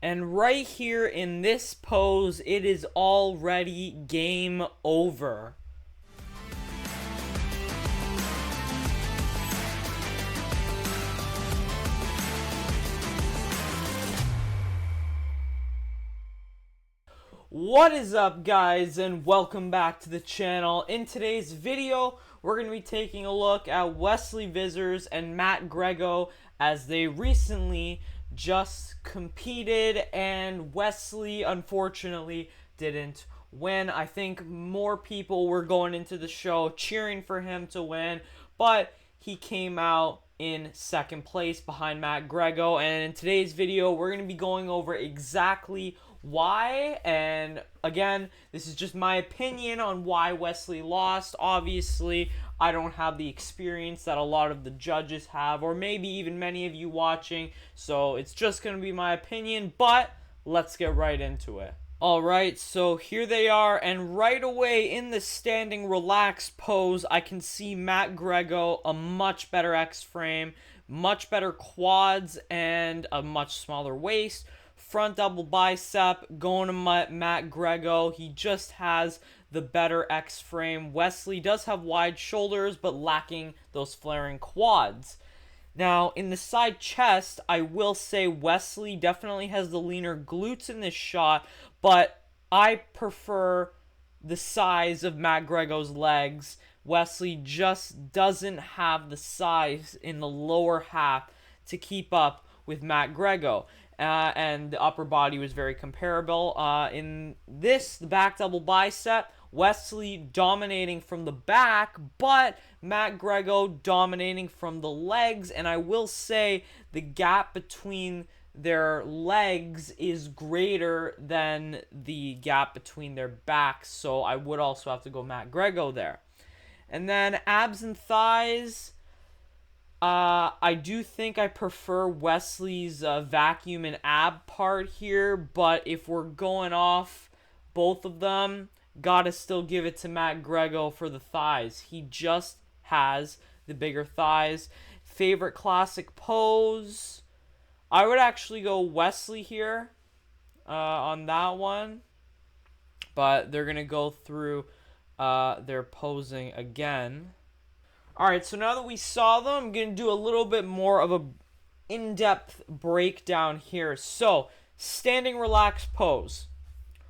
And right here in this pose, it is already game over. What is up, guys, and welcome back to the channel. In today's video, we're going to be taking a look at Wesley Vissers and Matt Grego as they recently just competed, and Wesley unfortunately didn't win. I think more people were going into the show cheering for him to win, but he came out in second place behind Matt Grego. And in today's video, we're going to be going over exactly why, and again, this is just my opinion on why Wesley lost. Obviously, I don't have the experience that a lot of the judges have, or maybe even many of you watching, so it's just going to be my opinion, but let's get right into it. Alright, so here they are, and right away in the standing relaxed pose, I can see Matt Grego, a much better X-frame, much better quads, and a much smaller waist. Front double bicep going to Matt Grego. He just has the better X-frame. Wesley does have wide shoulders, but lacking those flaring quads. Now, in the side chest, I will say Wesley definitely has the leaner glutes in this shot, but I prefer the size of Matt Grego's legs. Wesley just doesn't have the size in the lower half to keep up with Matt Grego. And the upper body was very comparable. In this, the back double bicep, Wesley dominating from the back, but Matt Grego dominating from the legs. And I will say the gap between their legs is greater than the gap between their backs. So I would also have to go Matt Grego there. And then abs and thighs. I do think I prefer Wesley's vacuum and ab part here, but if we're going off both of them, gotta still give it to Matt Grego for the thighs. He just has the bigger thighs. Favorite classic pose? I would actually go Wesley here on that one, but they're gonna go through their posing again. Alright, so now that we saw them, I'm going to do a little bit more of a in-depth breakdown here. So, standing relaxed pose.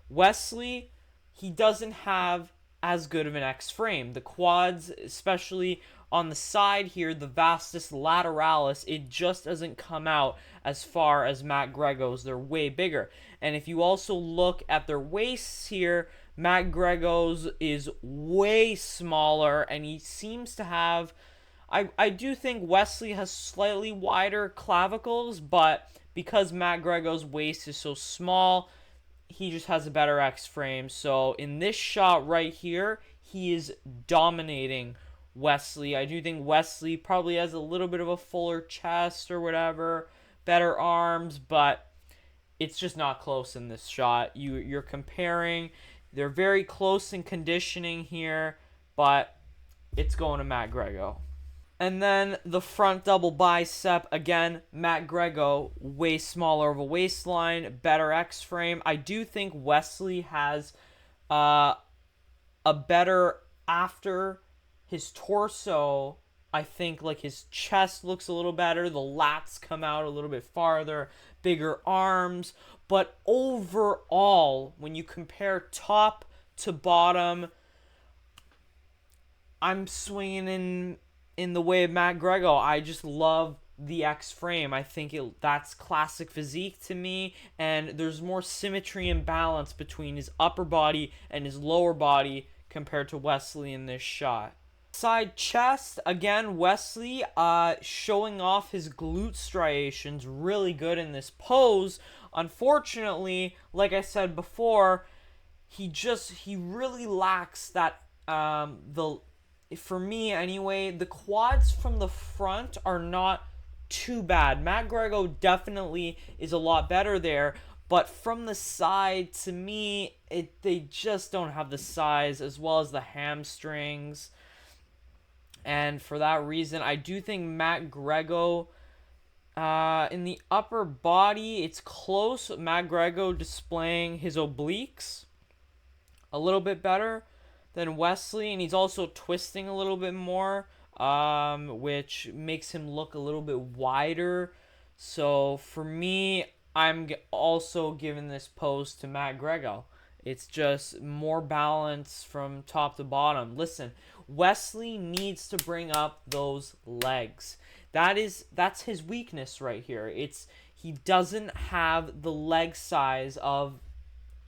Wesley, he doesn't have as good of an X-frame. The quads, especially on the side here, the vastus lateralis, it just doesn't come out as far as Matt Grego's. They're way bigger. And if you also look at their waists here, Matt Grego's is way smaller, and he seems to have... I do think Wesley has slightly wider clavicles, but because Matt Grego's waist is so small, he just has a better X-frame. So in this shot right here, he is dominating Wesley. I do think Wesley probably has a little bit of a fuller chest or whatever, better arms, but it's just not close in this shot. You're comparing... They're very close in conditioning here, but it's going to Matt Grego. And then the front double bicep, again, Matt Grego, way smaller of a waistline, better X-frame. I do think Wesley has a better, after his torso, I think like his chest looks a little better, the lats come out a little bit farther, bigger arms, but overall, when you compare top to bottom, I'm swinging in the way of Matt Grego. I just love the X-frame. I think that's classic physique to me, and there's more symmetry and balance between his upper body and his lower body compared to Wesley in this shot. Side chest, again, Wesley showing off his glute striations really good in this pose. Unfortunately, like I said before, he really lacks that, for me anyway, the quads from the front are not too bad. Matt Grego definitely is a lot better there, but from the side, to me, they just don't have the size, as well as the hamstrings. And for that reason, I do think Matt Grego In the upper body, it's close. McGregor displaying his obliques a little bit better than Wesley, and he's also twisting a little bit more, which makes him look a little bit wider. So for me, I'm also giving this pose to Gregor. It's just more balance from top to bottom. Listen, Wesley needs to bring up those legs. That's his weakness right here. He doesn't have the leg size of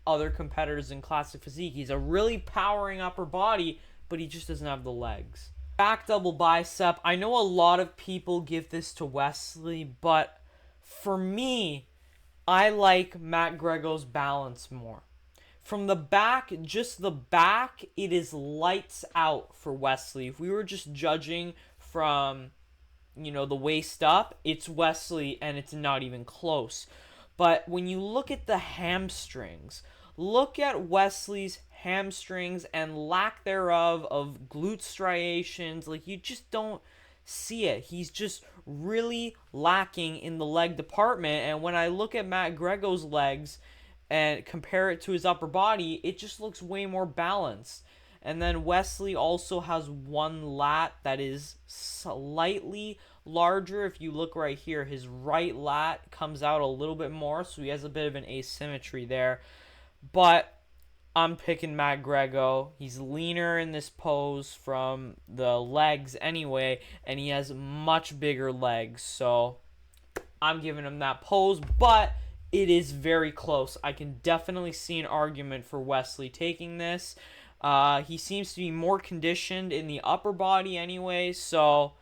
other competitors in classic physique. He's a really powering upper body, but he just doesn't have the legs. Back double bicep. I know a lot of people give this to Wesley, but for me, I like McGregor's balance more. From the back, just the back, it is lights out for Wesley. If we were just judging from, the waist up, it's Wesley, and it's not even close. But when you look at the hamstrings, look at Wesley's hamstrings and lack thereof of glute striations. Like, you just don't see it. He's just really lacking in the leg department. And when I look at McGregor's legs and compare it to his upper body, it just looks way more balanced. And then Wesley also has one lat that is slightly larger. If you look right here, his right lat comes out a little bit more, so he has a bit of an asymmetry there. But I'm picking McGregor. He's leaner in this pose from the legs anyway, and he has much bigger legs, so I'm giving him that pose, but it is very close. I can definitely see an argument for Wesley taking this. He seems to be more conditioned in the upper body anyway, so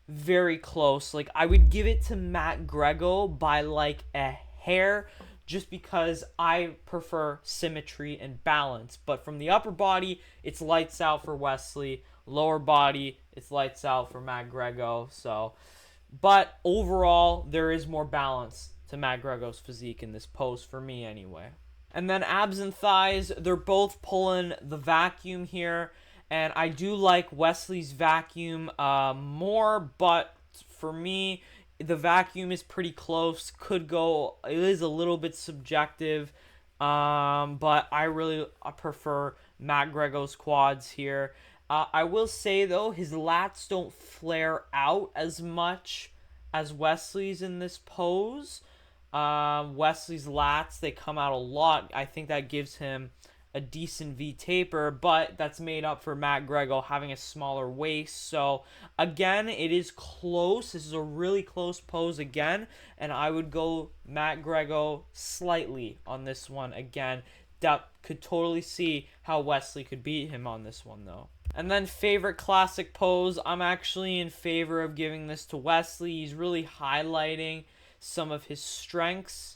very close. Like, I would give it to McGregor by like a hair, just because I prefer symmetry and balance. But from the upper body, it's lights out for Wesley. Lower body, it's lights out for McGregor. So, but overall, there is more balance to McGregor's physique in this pose for me anyway. And then abs and thighs, they're both pulling the vacuum here. And I do like Wesley's vacuum more, but for me, the vacuum is pretty close. Could go, it is a little bit subjective, but I prefer McGregor's quads here. I will say, though, his lats don't flare out as much as Wesley's in this pose. Wesley's lats, they come out a lot. I think that gives him a decent V taper, but that's made up for McGregor having a smaller waist. So again, it is close. This is a really close pose again, and I would go McGregor slightly on this one again. That could totally see how Wesley could beat him on this one though. And then favorite classic pose, I'm actually in favor of giving this to Wesley. He's really highlighting some of his strengths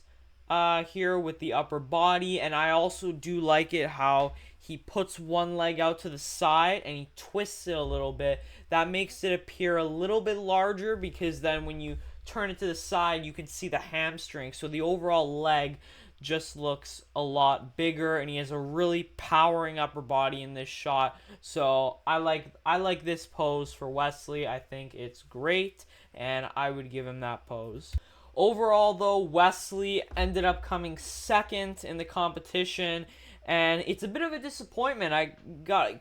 here with the upper body, and I also do like it how he puts one leg out to the side and he twists it a little bit. That makes it appear a little bit larger, because then when you turn it to the side, you can see the hamstring. So the overall leg just looks a lot bigger, and he has a really powering upper body in this shot. So I like this pose for Wesley. I think it's great, and I would give him that pose. Overall, though, Wesley ended up coming second in the competition, and it's a bit of a disappointment.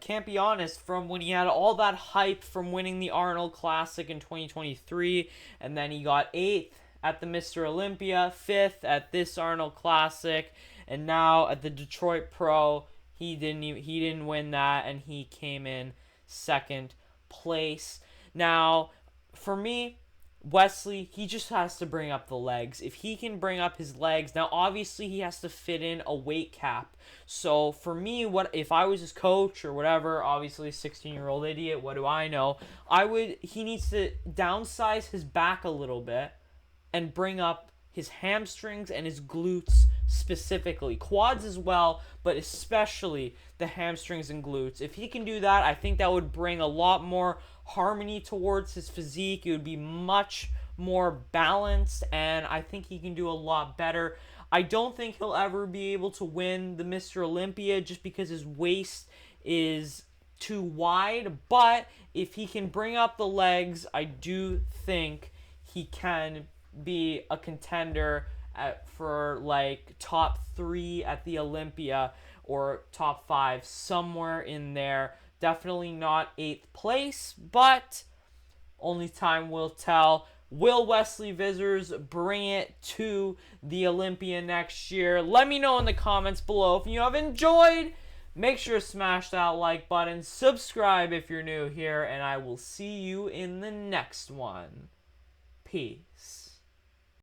Can't be honest, from when he had all that hype from winning the Arnold Classic in 2023, and then he got 8th at the Mr. Olympia, 5th at this Arnold Classic, and now at the Detroit Pro, he didn't win that, and he came in second place. Now, for me, Wesley, he just has to bring up the legs. If he can bring up his legs, now obviously he has to fit in a weight cap. So for me, what if I was his coach or whatever, obviously 16-year-old idiot, what do I know? He needs to downsize his back a little bit and bring up his hamstrings and his glutes specifically. Quads as well, but especially the hamstrings and glutes. If he can do that, I think that would bring a lot more harmony towards his physique. It would be much more balanced, and I think he can do a lot better. I don't think he'll ever be able to win the Mr. Olympia just because his waist is too wide, but if he can bring up the legs, I do think he can be a contender for like top 3 at the Olympia or top 5, somewhere in there. Definitely not 8th place, but only time will tell. Will Wesley Vissers bring it to the Olympia next year? Let me know in the comments below. If you have enjoyed, make sure to smash that like button. Subscribe if you're new here, and I will see you in the next one. Peace.